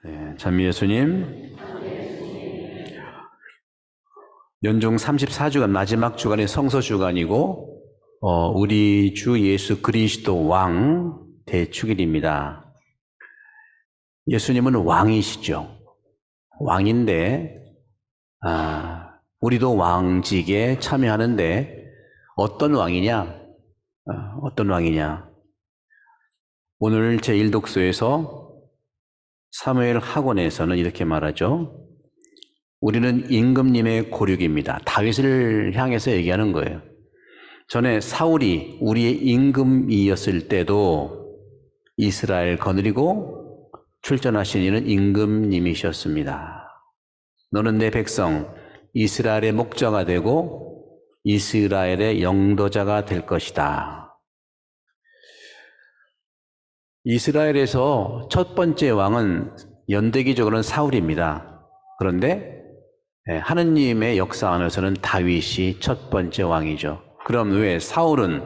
네, 참 예수님, 연중 34주간 마지막 주간이 성서 주간이고 우리 주 예수 그리스도 왕 대축일입니다. 예수님은 왕이시죠. 왕인데 우리도 왕직에 참여하는데 어떤 왕이냐? 어떤 왕이냐? 오늘 제1독서에서 사무엘 학원에서는 이렇게 말하죠. 우리는 임금님의 고륙입니다. 다윗을 향해서 얘기하는 거예요. 전에 사울이 우리의 임금이었을 때도 이스라엘 거느리고 출전하신 이는 임금님이셨습니다. 너는 내 백성 이스라엘의 목자가 되고 이스라엘의 영도자가 될 것이다. 이스라엘에서 첫 번째 왕은 연대기적으로는 사울입니다. 그런데 하느님의 역사 안에서는 다윗이 첫 번째 왕이죠. 그럼 왜 사울은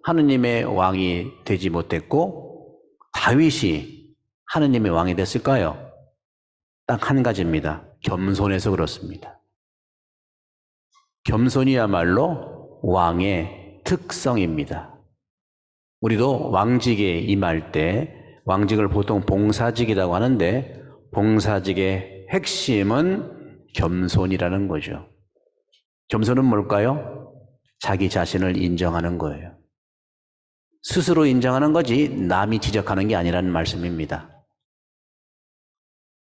하느님의 왕이 되지 못했고 다윗이 하느님의 왕이 됐을까요? 딱 한 가지입니다. 겸손해서 그렇습니다. 겸손이야말로 왕의 특성입니다. 우리도 왕직에 임할 때 왕직을 보통 봉사직이라고 하는데 봉사직의 핵심은 겸손이라는 거죠. 겸손은 뭘까요? 자기 자신을 인정하는 거예요. 스스로 인정하는 거지 남이 지적하는 게 아니라는 말씀입니다.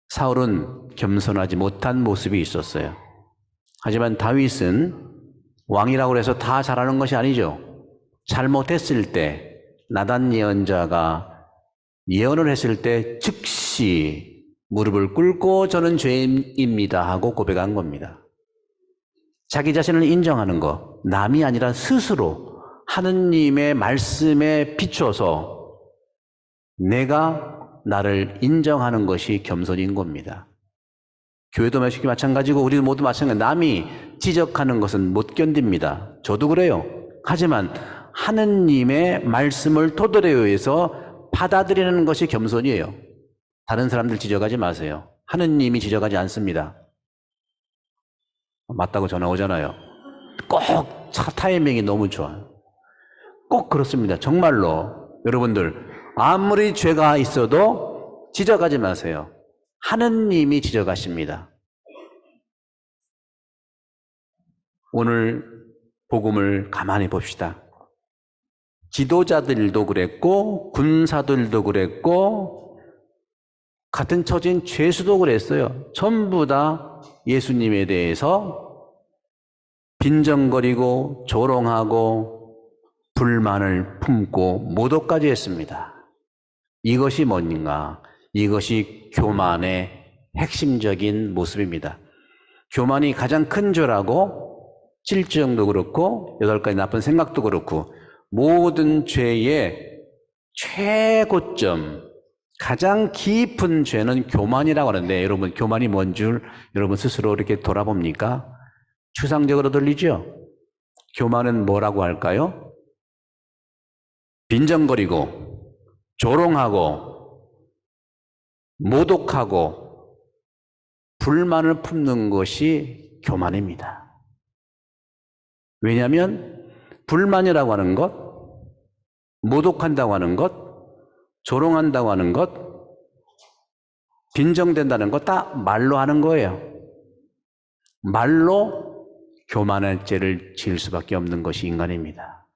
사울은 겸손하지 못한 모습이 있었어요. 하지만 다윗은 왕이라고 해서 다 잘하는 것이 아니죠. 잘못했을 때 나단 예언자가 예언을 했을 때 즉시 무릎을 꿇고 저는 죄인입니다 하고 고백한 겁니다. 자기 자신을 인정하는 것, 남이 아니라 스스로 하느님의 말씀에 비춰서 내가 나를 인정하는 것이 겸손인 겁니다. 교회도 마찬가지고 우리도 모두 마찬가지고 남이 지적하는 것은 못 견딥니다. 저도 그래요. 하지만 하느님의 말씀을 토대로 해서 받아들이는 것이 겸손이에요. 다른 사람들 지적하지 마세요. 하느님이 지적하지 않습니다. 맞다고 전화 오잖아요. 꼭 타이밍이 너무 좋아요. 꼭 그렇습니다. 정말로 여러분들 아무리 죄가 있어도 지적하지 마세요. 하느님이 지적하십니다. 오늘 복음을 가만히 봅시다. 지도자들도 그랬고 군사들도 그랬고 같은 처지인 죄수도 그랬어요. 전부 다 예수님에 대해서 빈정거리고 조롱하고 불만을 품고 모독까지 했습니다. 이것이 뭔가? 이것이 교만의 핵심적인 모습입니다. 교만이 가장 큰 죄라고 질증도 그렇고 8가지 나쁜 생각도 그렇고 모든 죄의 최고점, 가장 깊은 죄는 교만이라고 하는데 여러분 교만이 뭔 줄 여러분 스스로 이렇게 돌아봅니까? 추상적으로 들리죠? 교만은 뭐라고 할까요? 빈정거리고 조롱하고 모독하고 불만을 품는 것이 교만입니다. 왜냐하면 불만이라고 하는 것, 모독한다고 하는 것, 조롱한다고 하는 것, 빈정된다는 것 다 말로 하는 거예요. 말로 교만의 죄를 지을 수밖에 없는 것이 인간입니다.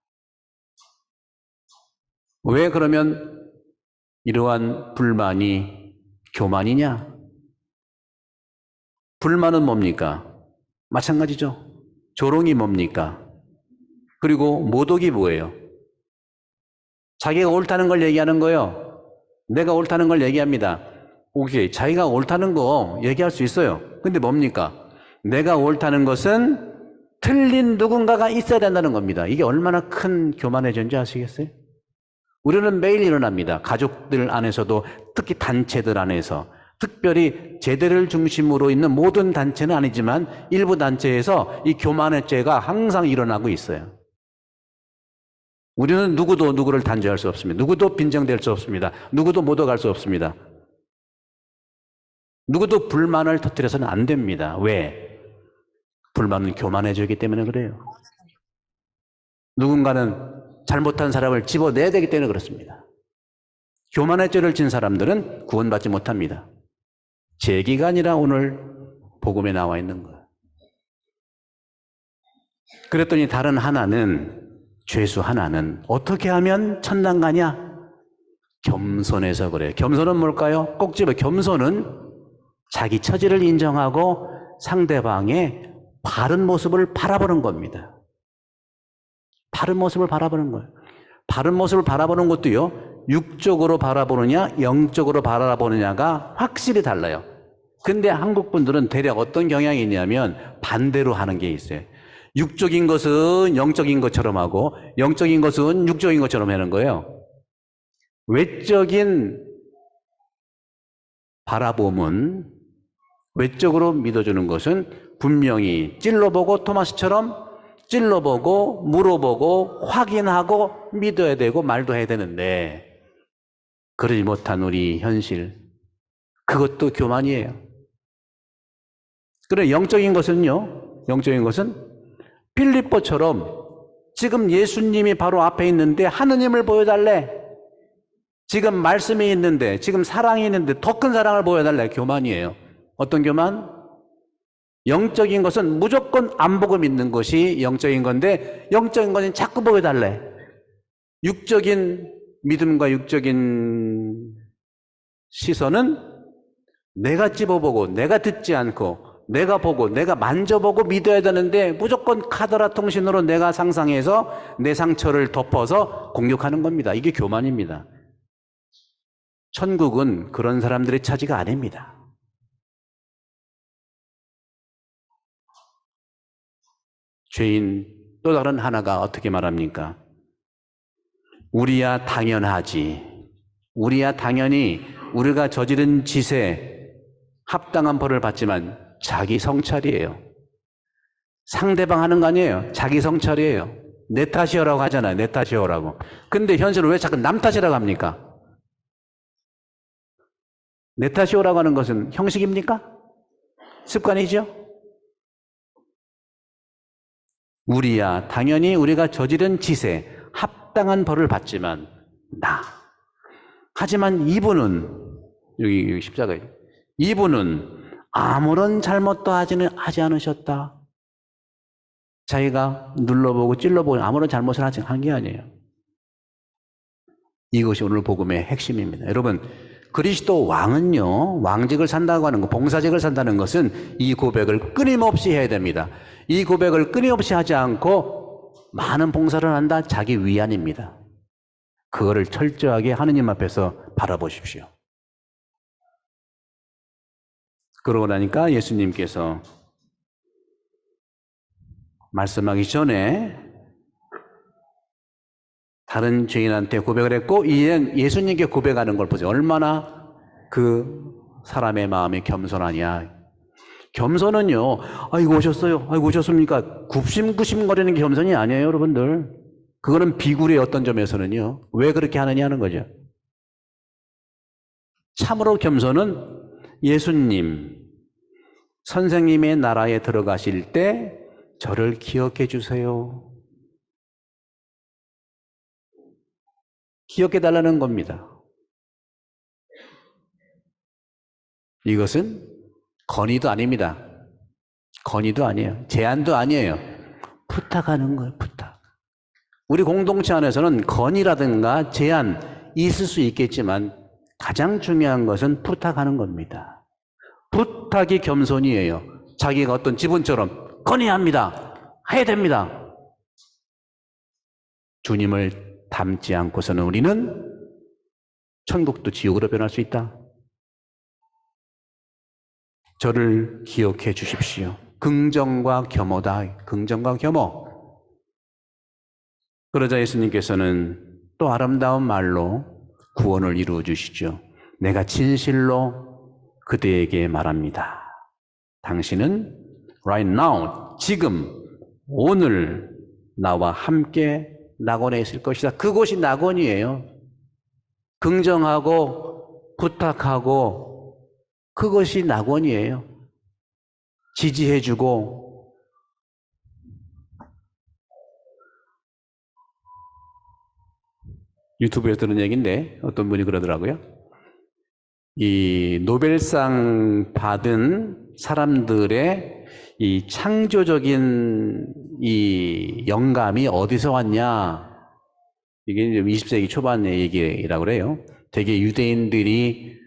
왜 그러면 이러한 불만이 교만이냐? 불만은 뭡니까? 마찬가지죠. 조롱이 뭡니까? 그리고 모독이 뭐예요? 자기가 옳다는 걸 얘기하는 거예요. 내가 옳다는 걸 얘기합니다. 오케이, 자기가 옳다는 거 얘기할 수 있어요. 근데 뭡니까? 내가 옳다는 것은 틀린 누군가가 있어야 된다는 겁니다. 이게 얼마나 큰 교만의 죄인지 아시겠어요? 우리는 매일 일어납니다. 가족들 안에서도 특히 단체들 안에서 특별히 제대를 중심으로 있는 모든 단체는 아니지만 일부 단체에서 이 교만의 죄가 항상 일어나고 있어요. 우리는 누구도 누구를 단죄할 수 없습니다. 누구도 빈정될 수 없습니다. 누구도 모독할 수 없습니다. 누구도 불만을 터뜨려서는 안 됩니다. 왜? 불만은 교만해지기 때문에 그래요. 누군가는 잘못한 사람을 집어내야 되기 때문에 그렇습니다. 교만의 죄를 진 사람들은 구원받지 못합니다. 제 얘기가 아니라 오늘 복음에 나와 있는 거예요. 그랬더니 다른 하나는, 죄수 하나는 어떻게 하면 천당 가냐? 겸손해서 그래요. 겸손은 뭘까요? 꼭 집어. 겸손은 자기 처지를 인정하고 상대방의 바른 모습을 바라보는 겁니다. 바른 모습을 바라보는 거예요. 바른 모습을 바라보는 것도요, 육적으로 바라보느냐, 영적으로 바라보느냐가 확실히 달라요. 근데 한국 분들은 대략 어떤 경향이 있냐면 반대로 하는 게 있어요. 육적인 것은 영적인 것처럼 하고 영적인 것은 육적인 것처럼 하는 거예요. 외적인 바라봄은, 외적으로 믿어주는 것은 분명히 찔러보고, 토마스처럼 찔러보고 물어보고 확인하고 믿어야 되고 말도 해야 되는데, 그러지 못한 우리 현실, 그것도 교만이에요. 그래, 영적인 것은요, 영적인 것은 빌립보처럼 지금 예수님이 바로 앞에 있는데 하느님을 보여달래, 지금 말씀이 있는데, 지금 사랑이 있는데 더 큰 사랑을 보여달래. 교만이에요. 어떤 교만? 영적인 것은 무조건 안 보고 믿는 것이 영적인 건데, 영적인 것은 자꾸 보여달래. 육적인 믿음과 육적인 시선은 내가 찝어보고 내가 듣지 않고 내가 보고 내가 만져보고 믿어야 되는데, 무조건 카더라 통신으로 내가 상상해서 내 상처를 덮어서 공격하는 겁니다. 이게 교만입니다. 천국은 그런 사람들의 차지가 아닙니다. 죄인 또 다른 하나가 어떻게 말합니까? 우리야 당연하지. 우리야 당연히 우리가 저지른 짓에 합당한 벌을 받지만 자기 성찰이에요. 상대방 하는 거 아니에요. 자기 성찰이에요. 내 탓이라고 하잖아요. 내 탓이라고. 근데 현실은 왜 자꾸 남 탓이라고 합니까? 내 탓이라고 하는 것은 형식입니까? 습관이죠? 우리야 당연히 우리가 저지른 짓에 합당한 벌을 받지만 하지만 이분은, 여기 십자가에, 이분은 아무런 잘못도 하지 않으셨다. 자기가 눌러보고 찔러보고 아무런 잘못을 한 게 아니에요. 이것이 오늘 복음의 핵심입니다. 여러분, 그리스도 왕은요, 왕직을 산다고 하는 거, 봉사직을 산다는 것은 이 고백을 끊임없이 해야 됩니다. 이 고백을 끊임없이 하지 않고 많은 봉사를 한다? 자기 위안입니다. 그거를 철저하게 하느님 앞에서 바라보십시오. 그러고 나니까 예수님께서 말씀하기 전에 다른 죄인한테 고백을 했고, 이제 예수님께 고백하는 걸 보세요. 얼마나 그 사람의 마음이 겸손하냐. 겸손은요, 아이고 오셨어요, 아이고 오셨습니까, 굽심굽심거리는 게 겸손이 아니에요, 여러분들. 그거는 비굴의 어떤 점에서는요, 왜 그렇게 하느냐 하는 거죠. 참으로 겸손은 예수님, 선생님의 나라에 들어가실 때 저를 기억해 주세요, 기억해 달라는 겁니다. 이것은 건의도 아닙니다. 건의도 아니에요. 제안도 아니에요. 부탁하는 거예요, 부탁. 우리 공동체 안에서는 건의라든가 제안 있을 수 있겠지만 가장 중요한 것은 부탁하는 겁니다. 부탁이 겸손이에요. 자기가 어떤 지분처럼 건의합니다, 해야 됩니다. 주님을 닮지 않고서는 우리는 천국도 지옥으로 변할 수 있다. 저를 기억해 주십시오. 긍정과 겸허다. 긍정과 겸허. 그러자 예수님께서는 또 아름다운 말로 구원을 이루어 주시죠. 내가 진실로 그대에게 말합니다. 당신은 right now, 지금, 오늘 나와 함께 낙원에 있을 것이다. 그곳이 낙원이에요. 긍정하고 부탁하고 그것이 낙원이에요. 지지해주고 유튜브에서 들은 얘기인데 어떤 분이 그러더라고요. 이 노벨상 받은 사람들의 이 창조적인 이 영감이 어디서 왔냐? 이게 이제 20세기 초반의 얘기라고 그래요. 되게 유대인들이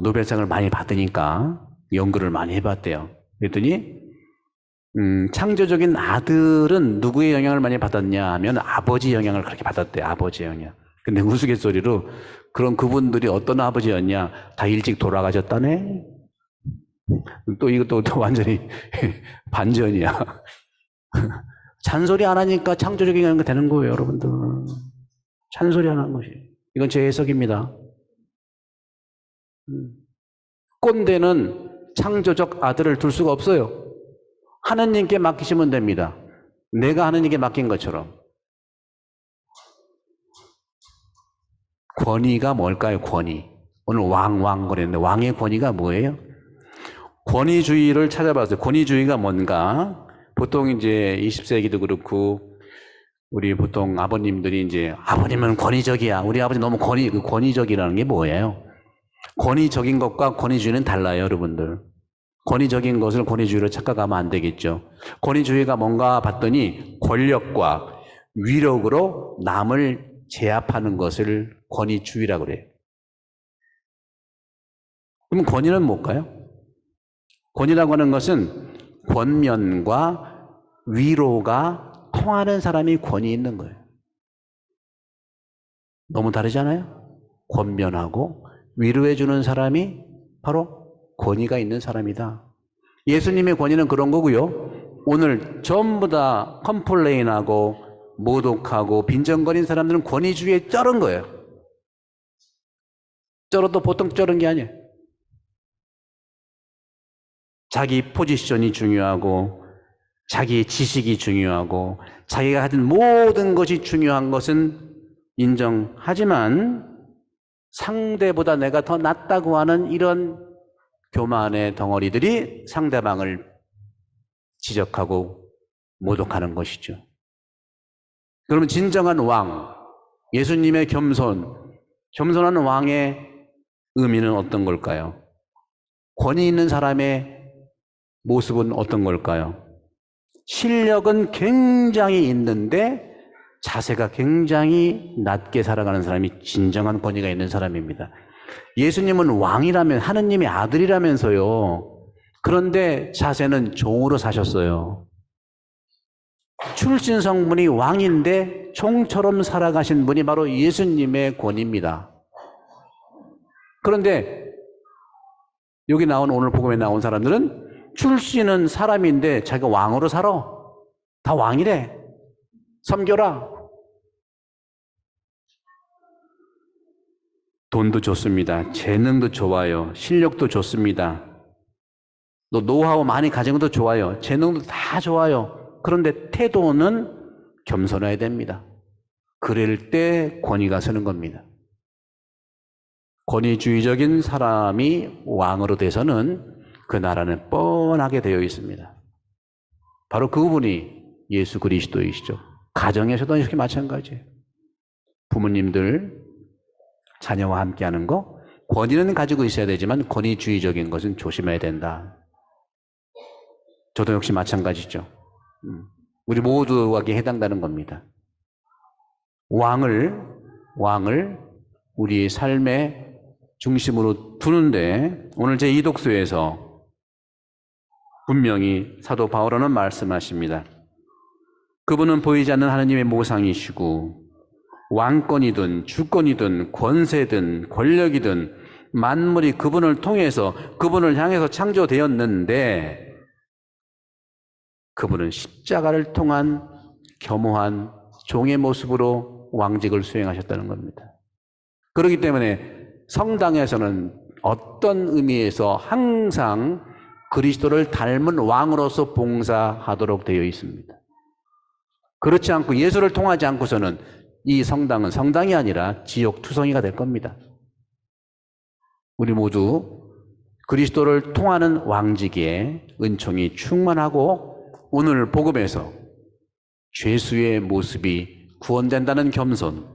노벨상을 많이 받으니까 연구를 많이 해봤대요. 그랬더니 창조적인 아들은 누구의 영향을 많이 받았냐 하면 아버지 영향을 그렇게 받았대요. 아버지 영향. 근데 우스갯소리로 그런 그분들이 어떤 아버지였냐? 다 일찍 돌아가셨다네? 또 이것도 또 완전히 반전이야. 잔소리 안 하니까 창조적인 영향이 되는 거예요, 여러분들. 잔소리 안 하는 것이. 이건 제 해석입니다. 꼰대는 창조적 아들을 둘 수가 없어요. 하느님께 맡기시면 됩니다. 내가 하느님께 맡긴 것처럼. 권위가 뭘까요? 권위. 오늘 왕 그랬는데 왕의 권위가 뭐예요? 권위주의를 찾아봤어요. 권위주의가 뭔가? 보통 이제 20세기도 그렇고 우리 보통 아버님들이 이제 아버님은 권위적이야. 우리 아버지 너무 권위적이라는 게 뭐예요? 권위적인 것과 권위주의는 달라요, 여러분들. 권위적인 것을 권위주의로 착각하면 안 되겠죠. 권위주의가 뭔가 봤더니 권력과 위력으로 남을 제압하는 것을 권위주의라고 그래요. 그럼 권위는 뭘까요? 권위라고 하는 것은 권면과 위로가 통하는 사람이 권위 있는 거예요. 너무 다르잖아요? 권면하고 위로해주는 사람이 바로 권위가 있는 사람이다. 예수님의 권위는 그런 거고요. 오늘 전부 다 컴플레인하고 모독하고 빈정거린 사람들은 권위주의에 쩔은 거예요. 쩔어도 보통 쩔은 게 아니에요. 자기 포지션이 중요하고 자기의 지식이 중요하고 자기가 하던 모든 것이 중요한 것은 인정하지만 상대보다 내가 더 낫다고 하는 이런 교만의 덩어리들이 상대방을 지적하고 모독하는 것이죠. 그러면 진정한 왕, 예수님의 겸손한 왕의 의미는 어떤 걸까요? 권위 있는 사람의 모습은 어떤 걸까요? 실력은 굉장히 있는데 자세가 굉장히 낮게 살아가는 사람이 진정한 권위가 있는 사람입니다. 예수님은 왕이라면 하느님의 아들이라면서요. 그런데 자세는 종으로 사셨어요. 출신 성분이 왕인데 종처럼 살아가신 분이 바로 예수님의 권위입니다. 그런데 여기 나온 오늘 복음에 나온 사람들은 출신은 사람인데 자기가 왕으로 살아. 다 왕이래. 섬겨라. 돈도 좋습니다. 재능도 좋아요. 실력도 좋습니다. 또 노하우 많이 가진 것도 좋아요. 재능도 다 좋아요. 그런데 태도는 겸손해야 됩니다. 그럴 때 권위가 서는 겁니다. 권위주의적인 사람이 왕으로 돼서는 그 나라는 뻔하게 되어 있습니다. 바로 그분이 예수 그리스도이시죠. 가정에서도 이렇게 마찬가지예요. 부모님들 자녀와 함께하는 거 권위는 가지고 있어야 되지만 권위주의적인 것은 조심해야 된다. 저도 역시 마찬가지죠. 우리 모두에게 해당되는 겁니다. 왕을 우리의 삶의 중심으로 두는데 오늘 제2독서에서 분명히 사도 바울은 말씀하십니다. 그분은 보이지 않는 하나님의 모상이시고 왕권이든 주권이든 권세든 권력이든 만물이 그분을 통해서 그분을 향해서 창조되었는데 그분은 십자가를 통한 겸허한 종의 모습으로 왕직을 수행하셨다는 겁니다. 그렇기 때문에 성당에서는 어떤 의미에서 항상 그리스도를 닮은 왕으로서 봉사하도록 되어 있습니다. 그렇지 않고 예수를 통하지 않고서는 이 성당은 성당이 아니라 지옥 투성이가 될 겁니다. 우리 모두 그리스도를 통하는 왕직에 은총이 충만하고 오늘 복음에서 죄수의 모습이 구원된다는 겸손,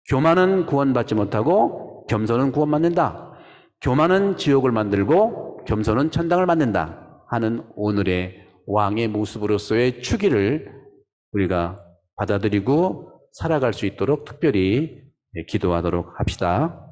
교만은 구원받지 못하고 겸손은 구원받는다. 교만은 지옥을 만들고 겸손은 천당을 만든다 하는 오늘의 왕의 모습으로서의 추기를 우리가 받아들이고 살아갈 수 있도록 특별히 기도하도록 합시다.